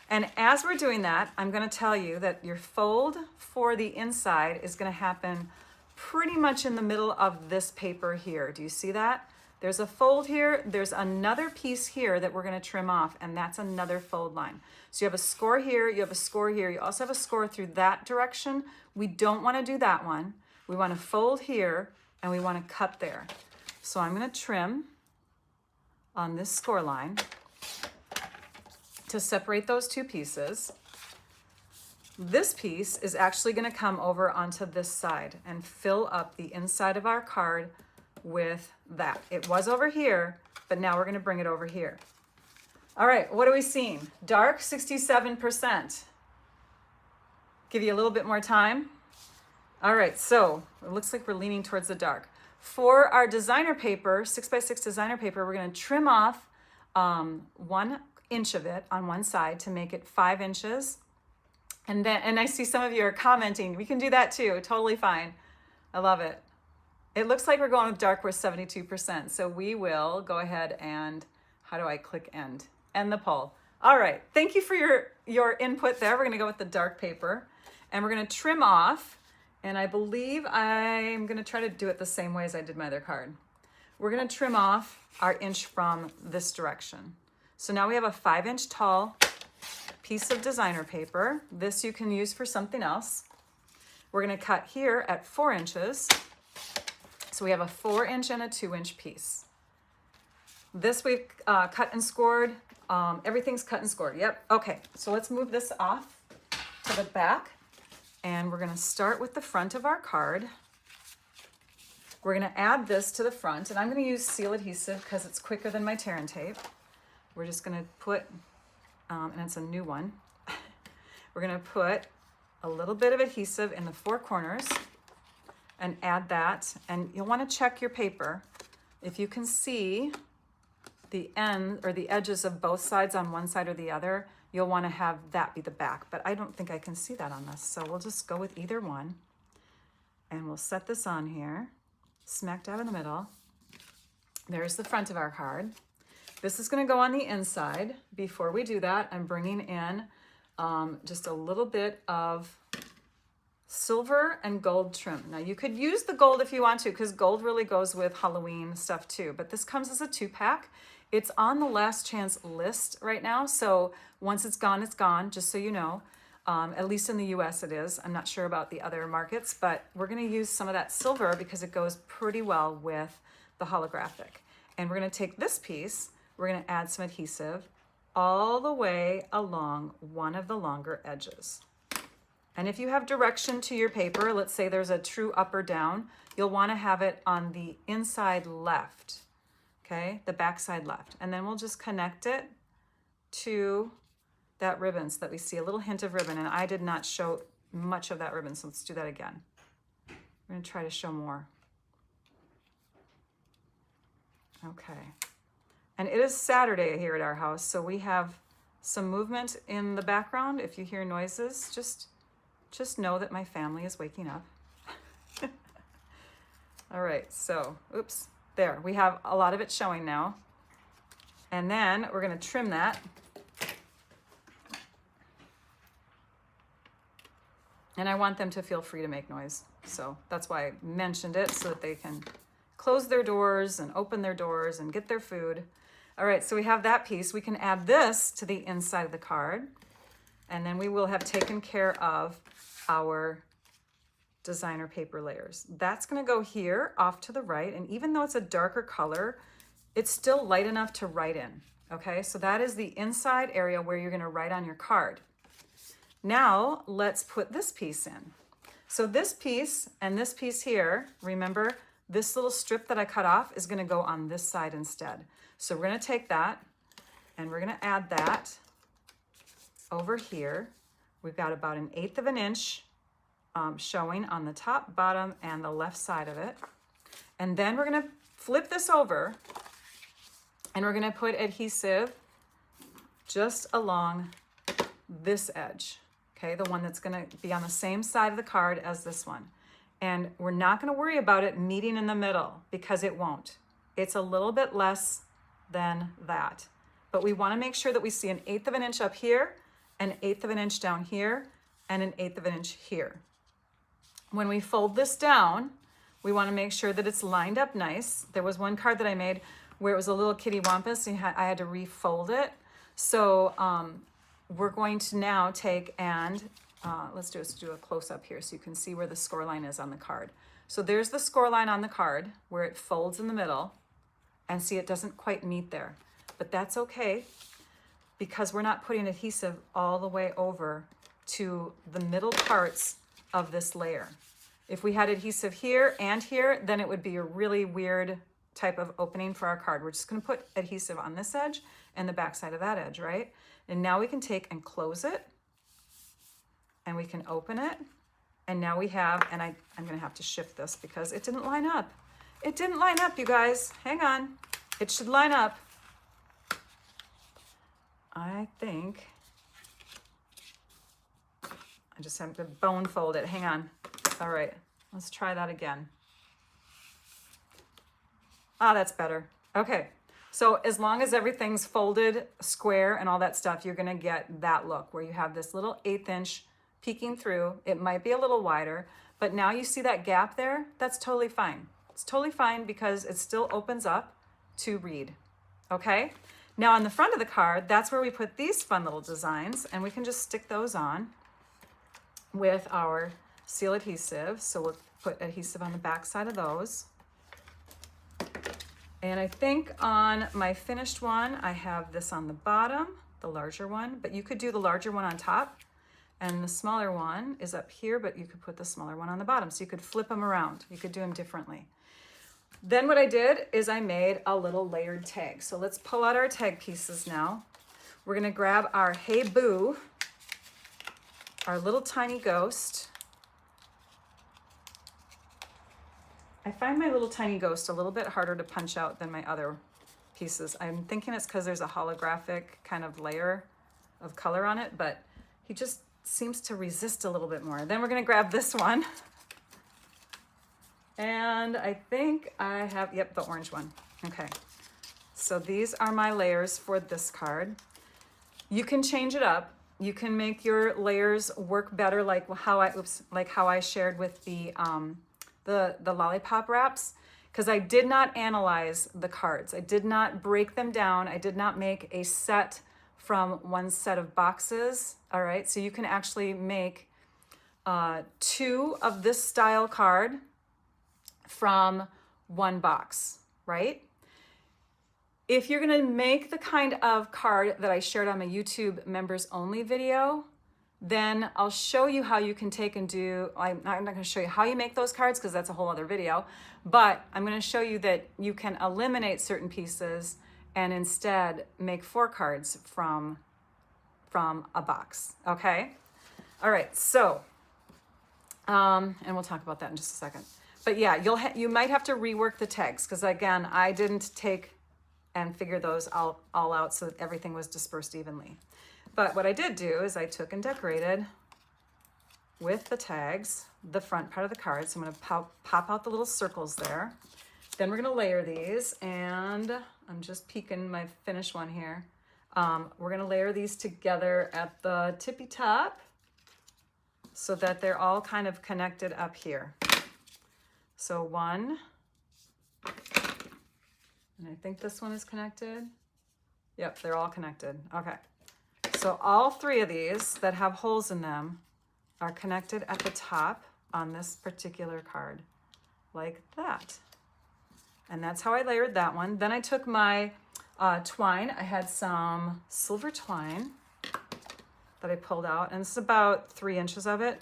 And as we're doing that, I'm gonna tell you that your fold for the inside is gonna happen pretty much in the middle of this paper here. Do you see that? There's a fold here, there's another piece here that we're gonna trim off, and that's another fold line. So you have a score here, you have a score here, you also have a score through that direction. We don't wanna do that one. We wanna fold here, and we wanna cut there. So I'm gonna trim on this score line to separate those two pieces. This piece is actually gonna come over onto this side and fill up the inside of our card with that. It was over here, but now we're gonna bring it over here. All right, what are we seeing? Dark, 67%. Give you a little bit more time. All right, so it looks like we're leaning towards the dark. For our designer paper, 6x6 designer paper, we're gonna trim off 1 inch of it on one side to make it 5 inches. And I see some of you are commenting, we can do that too, totally fine. I love it. It looks like we're going with dark, we're 72%. So we will go ahead and, how do I click end? End the poll. All right, thank you for your input there. We're gonna go with the dark paper and we're gonna trim off, and I believe I'm gonna try to do it the same way as I did my other card. We're gonna trim off our inch from this direction. So now we have a 5-inch tall piece of designer paper. This you can use for something else. We're gonna cut here at 4 inches. So we have a 4-inch and a 2-inch piece. This we've cut and scored. Everything's cut and scored. Yep. Okay. So let's move this off to the back, and we're going to start with the front of our card. We're going to add this to the front, and I'm going to use seal adhesive because it's quicker than my tear and tape. We're just going to put, and it's a new one. We're going to put a little bit of adhesive in the 4 corners and add that. And you'll want to check your paper. If you can see the end or the edges of both sides on one side or the other, you'll want to have that be the back. But I don't think I can see that on this. So we'll just go with either one. And we'll set this on here, smack dab in the middle. There's the front of our card. This is going to go on the inside. Before we do that, I'm bringing in just a little bit of silver and gold trim. Now you could use the gold if you want to, because gold really goes with Halloween stuff too, but this comes as a 2-pack. It's on the last chance list right now, so once it's gone, just so you know. At least in the US it is. I'm not sure about the other markets, but we're gonna use some of that silver because it goes pretty well with the holographic. And we're gonna take this piece, we're gonna add some adhesive all the way along one of the longer edges. And if you have direction to your paper, let's say there's a true up or down, you'll want to have it on the inside left, okay? The back side left. And then we'll just connect it to that ribbon so that we see a little hint of ribbon. And I did not show much of that ribbon, so let's do that again. We're going to try to show more. Okay. And it is Saturday here at our house, so we have some movement in the background. If you hear noises, just know that my family is waking up. All right, so, oops, there. We have a lot of it showing now. And then we're gonna trim that. And I want them to feel free to make noise. So that's why I mentioned it, so that they can close their doors and open their doors and get their food. All right, so we have that piece. We can add this to the inside of the card. And then we will have taken care of our designer paper layers. That's gonna go here off to the right. And even though it's a darker color, it's still light enough to write in, Okay, so that is the inside area where you're going to write on your card. Now let's put this piece in. So this piece and this piece here, remember this little strip that I cut off is going to go on this side instead. So we're going to take that and we're going to add that over here. We've got about 1/8 of an inch showing on the top, bottom, and the left side of it. And then we're going to flip this over and we're going to put adhesive just along this edge. Okay, the one that's going to be on the same side of the card as this one. And we're not going to worry about it meeting in the middle because it won't. It's a little bit less than that. But we want to make sure that we see 1/8 of an inch up here, 1/8 of an inch down here, and 1/8 of an inch here. When we fold this down, we want to make sure that it's lined up nice. There was one card that I made where it was a little kitty wampus and I had to refold it. So we're going to now take and let's do a close-up here so you can see where the score line is on the card. So there's the score line on the card where it folds in the middle, and see it doesn't quite meet there. But that's okay because we're not putting adhesive all the way over to the middle parts of this layer. If we had adhesive here and here, then it would be a really weird type of opening for our card. We're just going to put adhesive on this edge and the back side of that edge, right? And now we can take and close it, and we can open it, and now we have, and I'm going to have to shift this because it didn't line up. It didn't line up, you guys. Hang on. It should line up. I think I just have to bone fold it. Hang on. All right, let's try that again. Ah, that's better. Okay. So as long as everything's folded square and all that stuff, you're going to get that look where you have this little 1/8 inch peeking through. It might be a little wider, but now you see that gap there? That's totally fine. It's totally fine because it still opens up to read. Okay? Now on the front of the card, that's where we put these fun little designs, and we can just stick those on with our seal adhesive. So we'll put adhesive on the back side of those. And I think on my finished one, I have this on the bottom, the larger one, but you could do the larger one on top, and the smaller one is up here, but you could put the smaller one on the bottom. So you could flip them around. You could do them differently. Then what I did is I made a little layered tag. So let's pull out our tag pieces now. We're gonna grab our Hey Boo, our little tiny ghost. I find my little tiny ghost a little bit harder to punch out than my other pieces. I'm thinking it's because there's a holographic kind of layer of color on it, but he just seems to resist a little bit more. Then we're gonna grab this one. And I think I have, yep, the orange one. Okay, so these are my layers for this card. You can change it up. You can make your layers work better, like how I shared with the lollipop wraps, because I did not analyze the cards. I did not break them down. I did not make a set from one set of boxes. All right, so you can actually make 2 of this style card from one box, right? If you're gonna make the kind of card that I shared on my YouTube members only video, then I'll show you how you can take and do, I'm not gonna show you how you make those cards because that's a whole other video, but I'm gonna show you that you can eliminate certain pieces and instead make 4 cards from a box, okay? All right, so, and we'll talk about that in just a second. But yeah, you might have to rework the tags because again, I didn't take and figure those all out so that everything was dispersed evenly. But what I did do is I took and decorated with the tags the front part of the card. So I'm gonna pop out the little circles there. Then we're gonna layer these, and I'm just peeking my finished one here. We're gonna layer these together at the tippy top so that they're all kind of connected up here. So 1, and I think this one is connected. Yep, they're all connected. Okay. So all 3 of these that have holes in them are connected at the top on this particular card, like that. And that's how I layered that one. Then I took my Twine. I had some silver twine that I pulled out, and this is about 3 inches of it.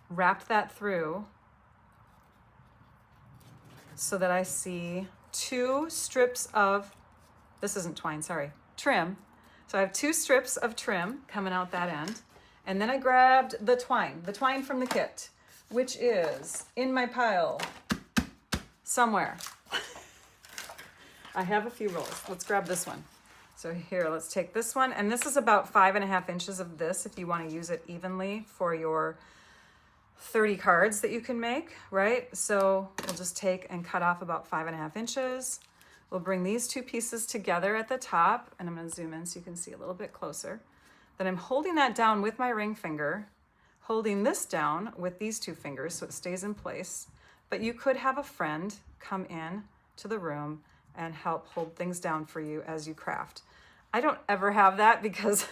Wrapped that through so that I see 2 strips of, this isn't twine, sorry, trim. So I have 2 strips of trim coming out that end. And then I grabbed the twine from the kit, which is in my pile somewhere. I have a few rolls. Let's grab this one. So here, let's take this one. And this is about 5.5 inches of this if you want to use it evenly for your 30 cards that you can make, right? So we'll just take and cut off about 5.5 inches. We'll bring these 2 pieces together at the top, and I'm going to zoom in so you can see a little bit closer. Then I'm holding that down with my ring finger, holding this down with these 2 fingers so it stays in place. But you could have a friend come in to the room and help hold things down for you as you craft. I don't ever have that because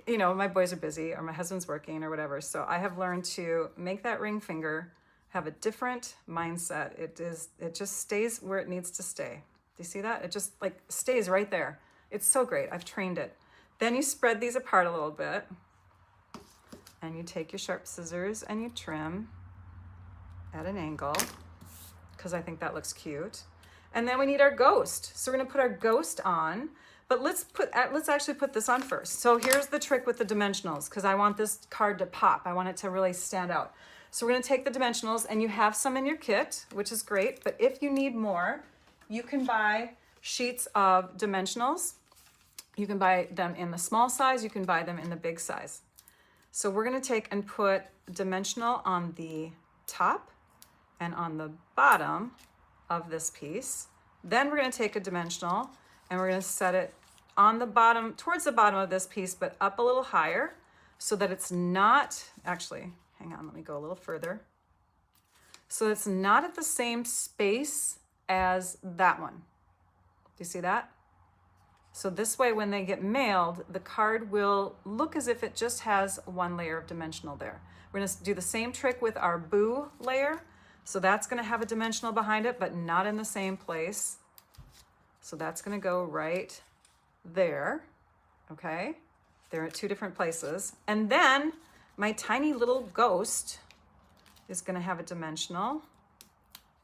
you know, my boys are busy or my husband's working or whatever. So I have learned to make that ring finger have a different mindset. It just stays where it needs to stay. Do you see that? It just like stays right there. It's so great. I've trained it. Then you spread these apart a little bit and you take your sharp scissors and you trim at an angle because I think that looks cute. And then we need our ghost. So we're gonna put our ghost on, but let's actually put this on first. So here's the trick with the dimensionals because I want this card to pop. I want it to really stand out. So we're gonna take the dimensionals, and you have some in your kit, which is great, but if you need more, you can buy sheets of dimensionals. You can buy them in the small size, you can buy them in the big size. So we're gonna take and put dimensional on the top and on the bottom of this piece. Then we're gonna take a dimensional and we're gonna set it on the bottom, towards the bottom of this piece, but up a little higher so that it's not, actually, hang on, let me go a little further. So it's not at the same space as that one. Do you see that? So this way, when they get mailed, the card will look as if it just has 1 layer of dimensional there. We're gonna do the same trick with our boo layer. So that's gonna have a dimensional behind it, but not in the same place. So that's gonna go right there, okay? They're at 2 different places. And then my tiny little ghost is gonna have a dimensional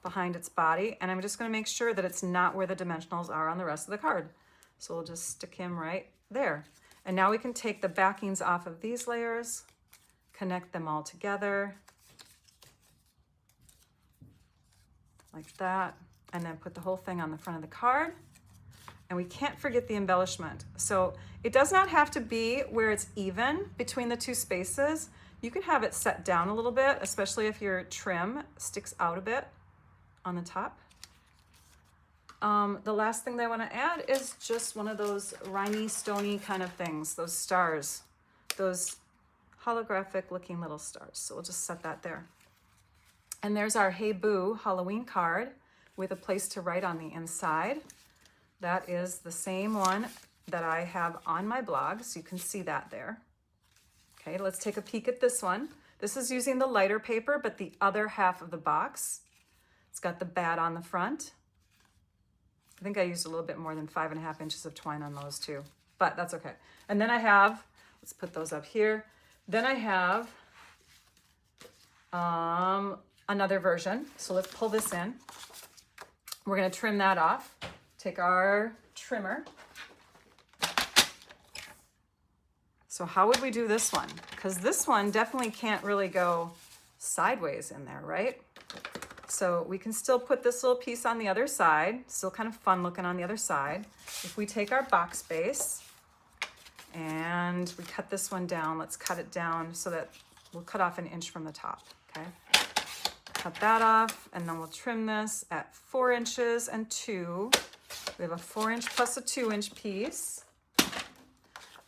behind its body, and I'm just gonna make sure that it's not where the dimensionals are on the rest of the card. So we'll just stick him right there. And now we can take the backings off of these layers, connect them all together, like that, and then put the whole thing on the front of the card. And we can't forget the embellishment. So it does not have to be where it's even between the 2 spaces. You can have it set down a little bit, especially if your trim sticks out a bit on the top. The last thing that I want to add is just one of those rhiney, stony kind of things, those stars, those holographic looking little stars. So we'll just set that there. And there's our Hey Boo Halloween card with a place to write on the inside. That is the same one that I have on my blog, so you can see that there. Okay, let's take a peek at this one. This is using the lighter paper, but the other half of the box. It's got the bat on the front. I think I used a little bit more than 5.5 inches of twine on those too, but that's okay. And then I have, let's put those up here. Then I have another version. So let's pull this in. We're gonna trim that off. Take our trimmer. So how would we do this one? Because this one definitely can't really go sideways in there, right? So we can still put this little piece on the other side, still kind of fun looking on the other side. If we take our box base and we cut this one down, let's cut it down so that we'll cut off 1 inch from the top, okay? Cut that off, and then we'll trim this at 4 inches and 2. We have a 4 inch plus a 2 inch piece.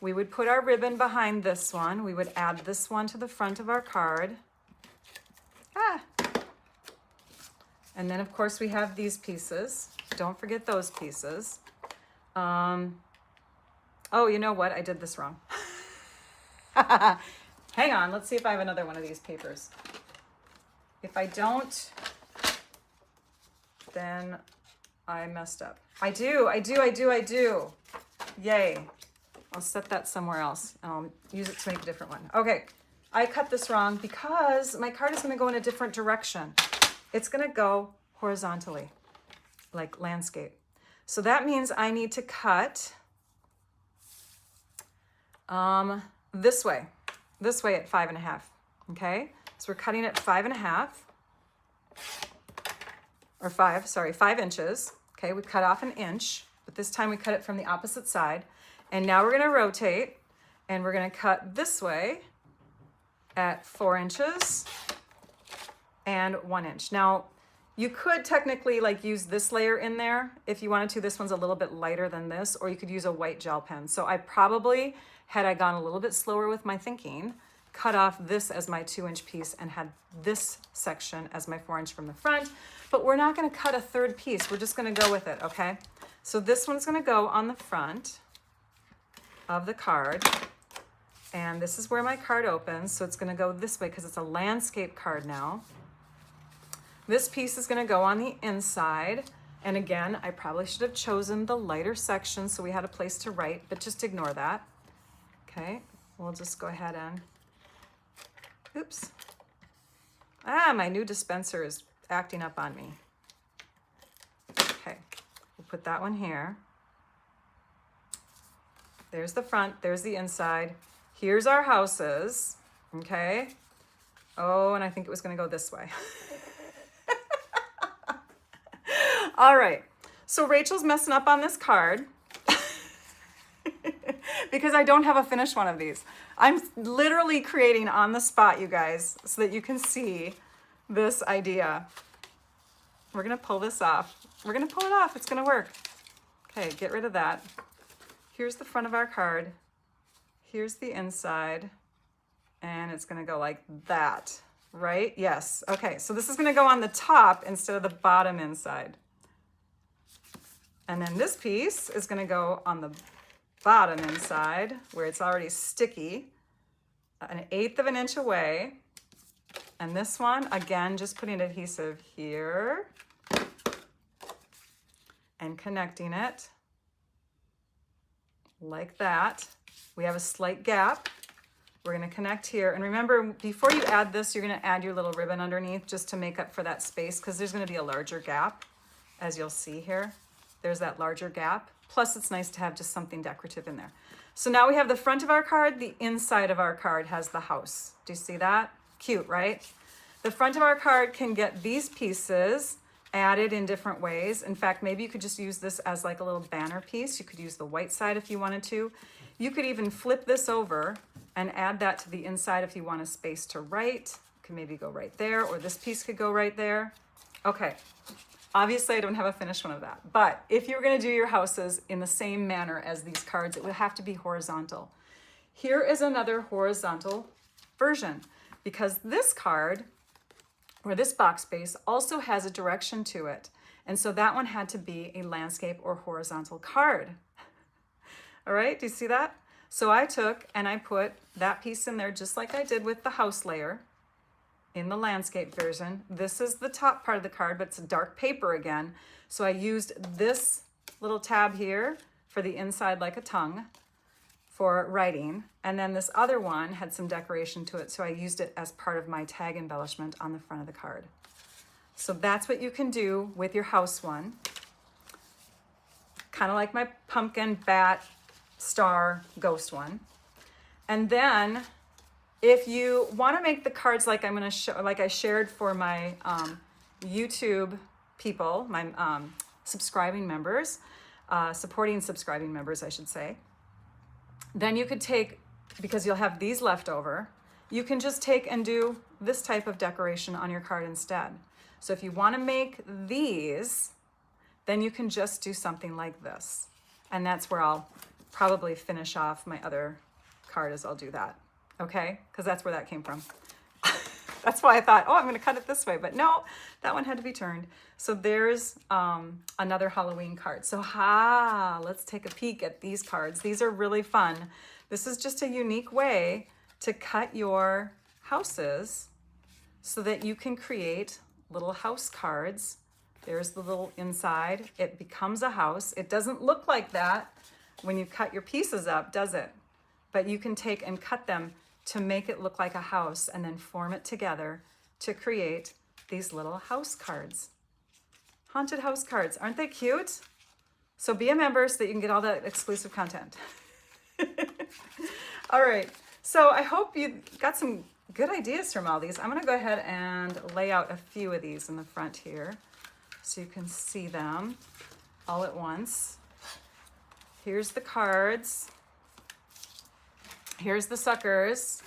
We would put our ribbon behind this one. We would add this one to the front of our card. And then of course we have these pieces. Don't forget those pieces. Oh, you know what? I did this wrong. Hang on, let's see if I have another one of these papers. If I don't, then I messed up. I do. Yay. I'll set that somewhere else. I'll use it to make a different one. Okay, I cut this wrong because my card is going to go in a different direction. It's going to go horizontally, like landscape. So that means I need to cut this way at 5.5. Okay, so we're cutting at 5.5, or 5 inches. Okay, we cut off an inch, but this time we cut it from the opposite side. And now we're going to rotate, and we're going to cut this way at 4 inches and 1 inch. Now, you could technically like use this layer in there if you wanted to. This one's a little bit lighter than this, or you could use a white gel pen. So I probably, had I gone a little bit slower with my thinking, cut off this as my 2-inch piece and had this section as my 4-inch from the front. But we're not going to cut a third piece. We're just going to go with it, okay? So this one's going to go on the front of the card, and this is where my card opens, so it's going to go this way because it's a landscape card now. This piece is going to go on the inside, and again, I probably should have chosen the lighter section so we had a place to write, but just ignore that. Okay, we'll just go ahead and, oops. My new dispenser is acting up on me. Okay, we'll put that one here. There's the front, there's the inside. Here's our houses, okay? Oh, and I think it was gonna go this way. All right, so Rachel's messing up on this card because I don't have a finished one of these. I'm literally creating on the spot, you guys, so that you can see this idea. We're gonna pull this off. We're gonna pull it off, it's gonna work. Okay, get rid of that. Here's the front of our card. Here's the inside. And it's gonna go like that, right? Yes, okay, so this is gonna go on the top instead of the bottom inside. And then this piece is gonna go on the bottom inside where it's already sticky, 1/8 of an inch away. And this one, again, just putting adhesive here and connecting it like that. We have a slight gap. We're going to connect here. And remember, before you add this, you're going to add your little ribbon underneath just to make up for that space, because there's going to be a larger gap, as you'll see here. There's that larger gap. Plus, it's nice to have just something decorative in there. So now we have the front of our card. The inside of our card has the house. Do you see that? Cute, right? The front of our card can get these pieces added in different ways. In fact, maybe you could just use this as like a little banner piece. You could use the white side if you wanted to. You could even flip this over and add that to the inside if you want a space to write. You can maybe go right there, or this piece could go right there. Okay, obviously I don't have a finished one of that, but if you're gonna do your houses in the same manner as these cards, it would have to be horizontal. Here is another horizontal version, because this card, or this box base, also has a direction to it. And so that one had to be a landscape or horizontal card. All right, do you see that? So I took and I put that piece in there just like I did with the house layer in the landscape version. This is the top part of the card, but it's a dark paper again. So I used this little tab here for the inside like a tongue for writing. And then this other one had some decoration to it, so I used it as part of my tag embellishment on the front of the card. So that's what you can do with your house one. Kind of like my pumpkin, bat, star, ghost one. And then if you want to make the cards like I'm going to show, like I shared for my YouTube people, my subscribing members, supporting subscribing members, I should say, then you could take, because you'll have these left over, you can just take and do this type of decoration on your card instead. So if you want to make these, then you can just do something like this. And that's where I'll probably finish off my other card, as I'll do that. Okay? Because that's where that came from. That's why I thought, oh, I'm going to cut it this way. But no, that one had to be turned. So there's another Halloween card. So let's take a peek at these cards. These are really fun. This is just a unique way to cut your houses so that you can create little house cards There's the little inside. It becomes a house. It doesn't look like that when you cut your pieces up, does it? But you can take and cut them to make it look like a house and then form it together to create these little house cards. Haunted house cards. Aren't they cute? So be a member so that you can get all that exclusive content. All right. So I hope you got some good ideas from all these. I'm going to go ahead and lay out a few of these in the front here so you can see them all at once. Here's the cards. Here's the suckers.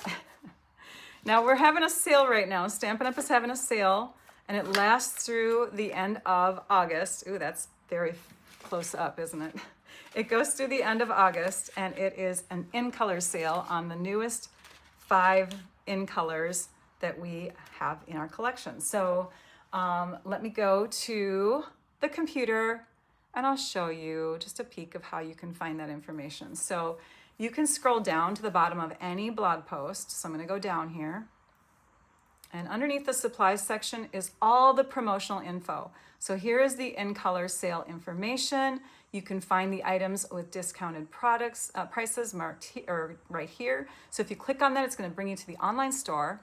Now we're having a sale right now. Stampin' Up! Is having a sale, and it lasts through the end of August. Ooh, that's very close up, isn't it? It goes through the end of August, and it is an in-color sale on the newest 5 in-colors that we have in our collection. So let me go to the computer, and I'll show you just a peek of how you can find that information. So you can scroll down to the bottom of any blog post. So I'm going to go down here. And underneath the supplies section is all the promotional info. So here is the in-color sale information. You can find the items with discounted products prices marked right here. So if you click on that, it's going to bring you to the online store,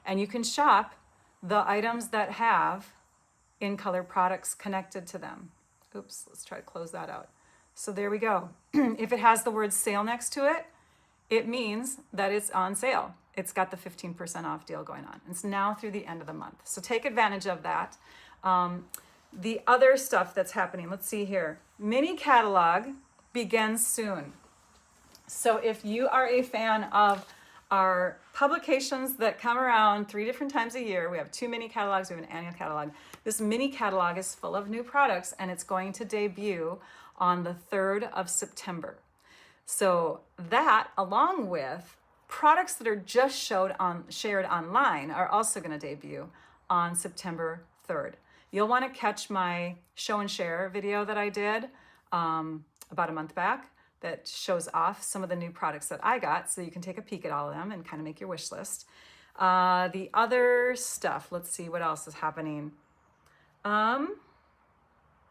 and you can shop the items that have in-color products connected to them. Oops, let's try to close that out. So there we go. If it has the word sale next to it, it means that it's on sale. It's got the 15% off deal going on. It's now through the end of the month. So take advantage of that. The other stuff that's happening, let's see here. Mini catalog begins soon. So if you are a fan of our publications that come around 3 different times a year, we have 2 mini catalogs, we have an annual catalog. This mini catalog is full of new products, and it's going to debut on the 3rd of September. So that, along with products that are just shared online, are also going to debut on September 3rd. You'll want to catch my show and share video that I did about a month back that shows off some of the new products that I got, so you can take a peek at all of them and kind of make your wish list. The other stuff, let's see what else is happening.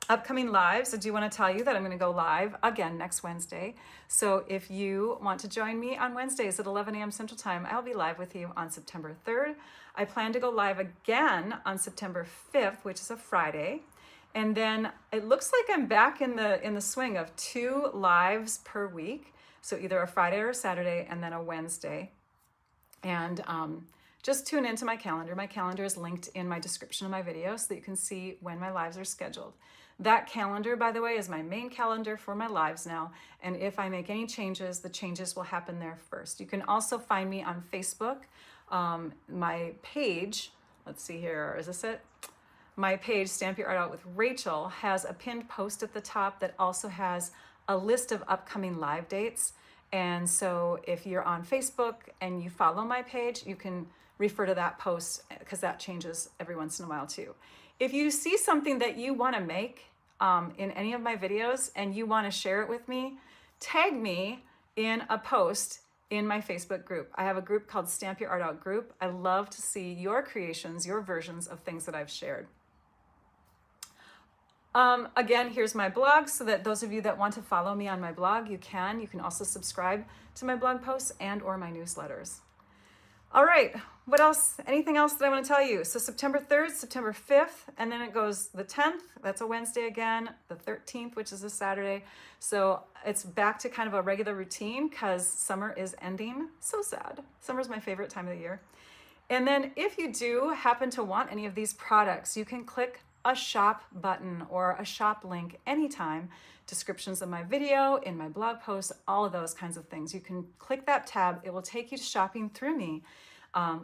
Upcoming lives, I do want to tell you that I'm going to go live again next Wednesday. So if you want to join me on Wednesdays at 11 a.m. Central Time, I'll be live with you on September 3rd. I plan to go live again on September 5th, which is a Friday. And then it looks like I'm back in the swing of 2 lives per week. So either a Friday or a Saturday, and then a Wednesday. And just tune into my calendar. My calendar is linked in my description of my video so that you can see when my lives are scheduled. That calendar, by the way, is my main calendar for my lives now. And if I make any changes, the changes will happen there first. You can also find me on Facebook. My page, let's see here, is this it? My page, Stamp Your Art Out with Rachel, has a pinned post at the top that also has a list of upcoming live dates. And so if you're on Facebook and you follow my page, you can refer to that post because that changes every once in a while too. If you see something that you want to make in any of my videos and you want to share it with me, tag me in a post in my Facebook group. I have a group called Stamp Your Art Out Group. I love to see your creations, your versions of things that I've shared. Again, here's my blog, so that those of you that want to follow me on my blog, you can. You can also subscribe to my blog posts and or my newsletters. All right, what else? Anything else that I want to tell you? So September 3rd, September 5th, and then it goes the 10th, that's a Wednesday again, the 13th, which is a Saturday. So it's back to kind of a regular routine because summer is ending. So sad. Summer's my favorite time of the year. And then if you do happen to want any of these products, you can click a shop button or a shop link anytime. Descriptions of my video, in my blog posts, all of those kinds of things. You can click that tab. It will take you shopping through me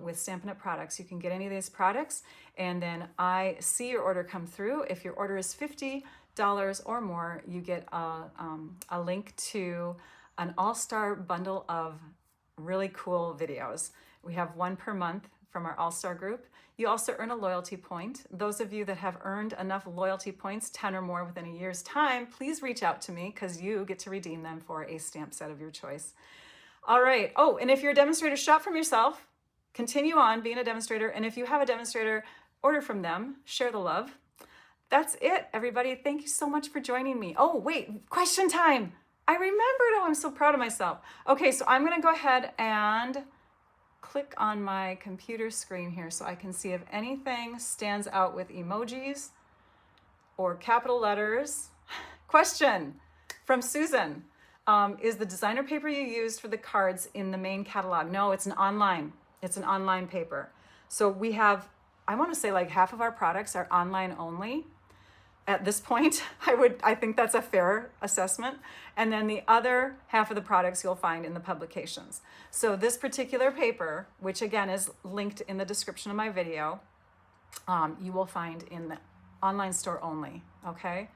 with Stampin' Up! Products. You can get any of these products, and then I see your order come through. If your order is $50 or more, you get a link to an all-star bundle of really cool videos. We have 1 per month from our all-star group. You also earn a loyalty point. Those of you that have earned enough loyalty points, 10 or more within a year's time, please reach out to me because you get to redeem them for a stamp set of your choice. All right. Oh, and if you're a demonstrator, shop from yourself. Continue on being a demonstrator. And if you have a demonstrator, order from them. Share the love. that's it, everybody. Thank you so much for joining me. Oh, wait, question time. I remembered. Oh, I'm so proud of myself. Okay, so I'm going to go ahead and click on my computer screen here so I can see if anything stands out with emojis or capital letters. Question from Susan. Is the designer paper you used for the cards in the main catalog? No, it's an online paper. So we have, I want to say like half of our products are online only. At this point, I think that's a fair assessment. And then the other half of the products you'll find in the publications. So this particular paper, which again is linked in the description of my video, you will find in the online store only, okay?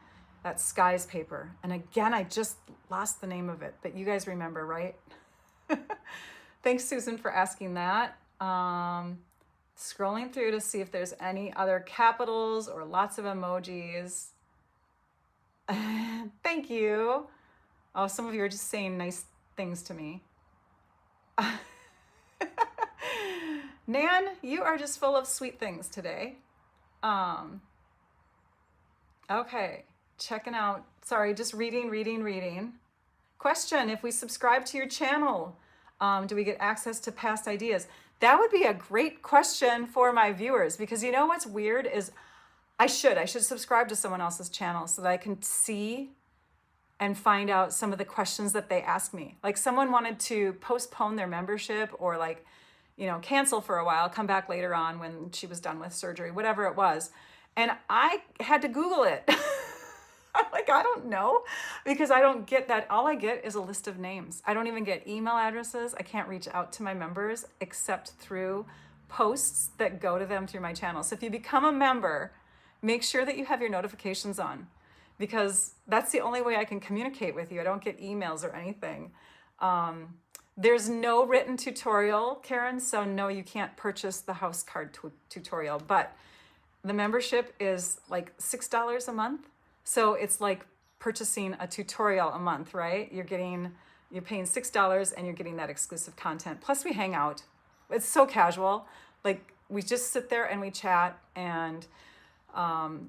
That's Sky's paper. And again, I just lost the name of it, but you guys remember, right? Thanks, Susan, for asking that. Scrolling through to see if there's any other capitals or lots of emojis. Thank you. Oh, some of you are just saying nice things to me. Nan, you are just full of sweet things today. Okay, checking out. Sorry, just reading. Question, if we subscribe to your channel, do we get access to past ideas? That would be a great question for my viewers, because you know what's weird is I should subscribe to someone else's channel so that I can see and find out some of the questions that they ask me. Like someone wanted to postpone their membership or like, cancel for a while, come back later on when she was done with surgery, whatever it was. And I had to Google it. I'm like, I don't know, because I don't get that. All I get is a list of names. I don't even get email addresses. I can't reach out to my members except through posts that go to them through my channel. So if you become a member, make sure that you have your notifications on, because that's the only way I can communicate with you. I don't get emails or anything. There's no written tutorial, Karen, so no, you can't purchase the house card tutorial, but the membership is like $6 a month. So it's like purchasing a tutorial a month, right? You're paying $6 and you're getting that exclusive content. Plus we hang out. It's so casual. Like we just sit there and we chat, and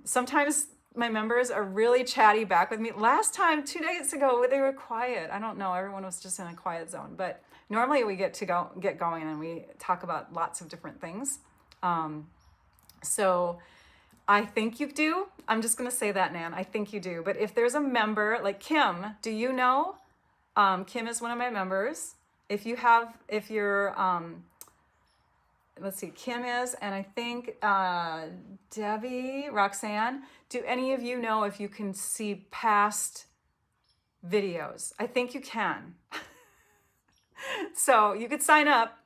sometimes my members are really chatty back with me. Last time, 2 days ago, they were quiet. I don't know, everyone was just in a quiet zone, but normally we get going and we talk about lots of different things. So I think you do. I'm just going to say that, Nan. I think you do. But if there's a member like Kim, do you know? Kim is one of my members. If you're, let's see, Kim is, and I think Debbie, Roxanne, do any of you know if you can see past videos? I think you can. So you could sign up,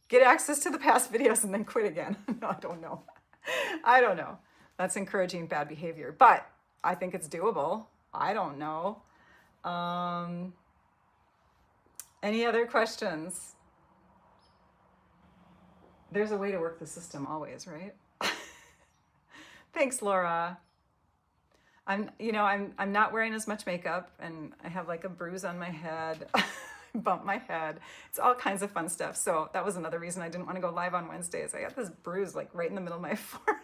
get access to the past videos, and then quit again. No, I don't know. That's encouraging bad behavior, but I think it's doable. I don't know. Any other questions? There's a way to work the system always, right? Thanks, Laura. I'm not wearing as much makeup, and I have like a bruise on my head. Bump my head. It's all kinds of fun stuff. So that was another reason I didn't want to go live on Wednesdays. I got this bruise like right in the middle of my forehead.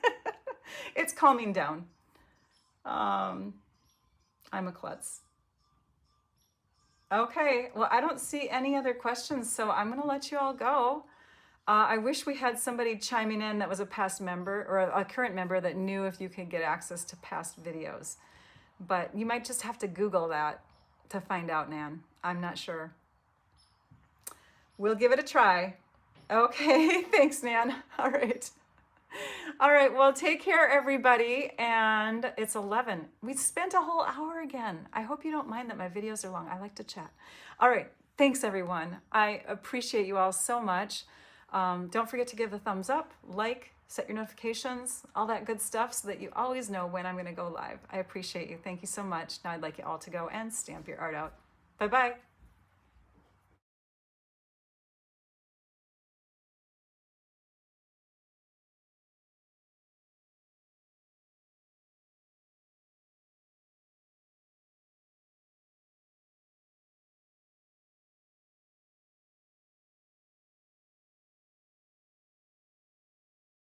It's calming down. I'm a klutz. Okay, well, I don't see any other questions, so I'm going to let you all go. I wish we had somebody chiming in that was a past member or a current member that knew if you could get access to past videos. But you might just have to Google that to find out, Nan. I'm not sure. We'll give it a try. Okay, thanks, Nan. All right. All right, well, take care, everybody. And it's 11. We spent a whole hour again. I hope you don't mind that my videos are long. I like to chat. All right, thanks, everyone. I appreciate you all so much. Don't forget to give a thumbs up, like, set your notifications, all that good stuff so that you always know when I'm going to go live. I appreciate you. Thank you so much. Now I'd like you all to go and stamp your art out. Bye-bye.